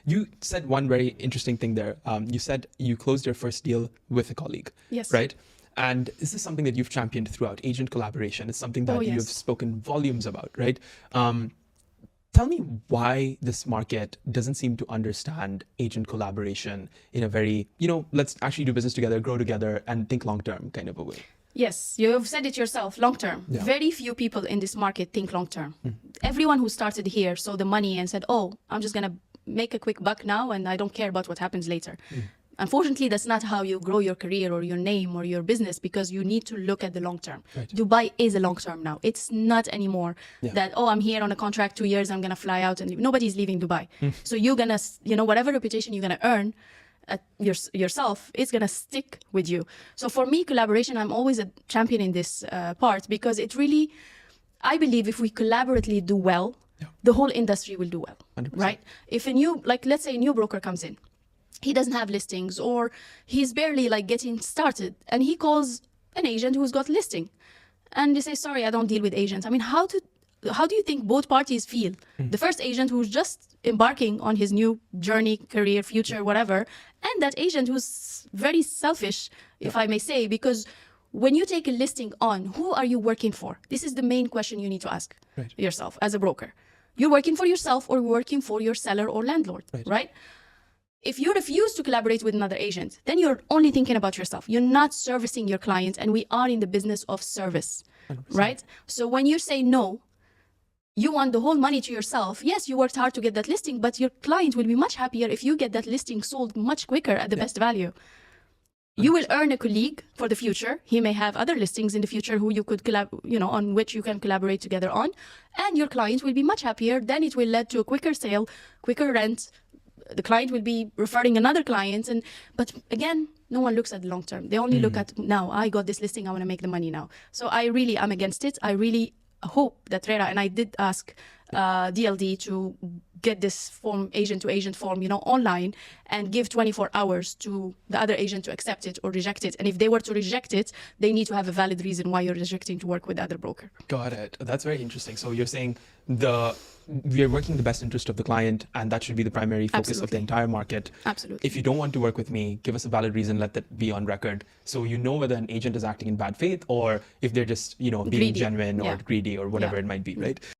You said one very interesting thing there. You said you closed your first deal with a colleague. Yes. Right? And this is something that you've championed throughout. Agent collaboration. It's something that you've spoken volumes about, right? Tell me why this market doesn't seem to understand agent collaboration in a very, let's actually do business together, grow together, and think long-term kind of a way. Yes, you've said it yourself, long-term. Yeah. Very few people in this market think long-term. Everyone who started here saw the money and said, oh, I'm just going to make a quick buck now and I don't care about what happens later. Unfortunately, that's not how you grow your career or your name or your business, because you need to look at the long term. Right. Dubai is a long term now. It's not anymore that, oh, I'm here on a contract 2 years, I'm going to fly out and leave. Nobody's leaving Dubai. So you're going to, whatever reputation you're going to earn yourself, it's going to stick with you. So for me, collaboration, I'm always a champion in this part, because it really, I believe if we collaboratively do well, the whole industry will do well, 100%. right? If a new, let's say a new broker comes in, he doesn't have listings, or he's barely getting started, and he calls an agent who's got listing, and they say, sorry, I don't deal with agents. I mean, how do you think both parties feel? The first agent who's just embarking on his new journey, career, future, whatever, and that agent who's very selfish, if I may say, because when you take a listing on, who are you working for? This is the main question you need to ask yourself as a broker. You're working for yourself or working for your seller or landlord, right? If you refuse to collaborate with another agent, then you're only thinking about yourself. You're not servicing your client, and we are in the business of service, 100%. Right? So when you say no, you want the whole money to yourself. Yes, you worked hard to get that listing, but your client will be much happier if you get that listing sold much quicker at the best value. You will earn a colleague for the future. He may have other listings in the future who you could on which you can collaborate together on, and your client will be much happier. Then it will lead to a quicker sale, quicker rent. The client will be referring another client, but again, no one looks at the long term. They only look at now. I got this listing. I want to make the money now. So I really am against it. I really hope that RERA, and I did ask DLD to get this form, agent to agent form, online, and give 24 hours to the other agent to accept it or reject it. And if they were to reject it, they need to have a valid reason why you're rejecting to work with the other broker. Got it. That's very interesting. So you're saying we are working in the best interest of the client, and that should be the primary focus of the entire market. Absolutely. If you don't want to work with me, give us a valid reason, let that be on record. So you know whether an agent is acting in bad faith or if they're just, being greedy. genuine or greedy or whatever it might be, right?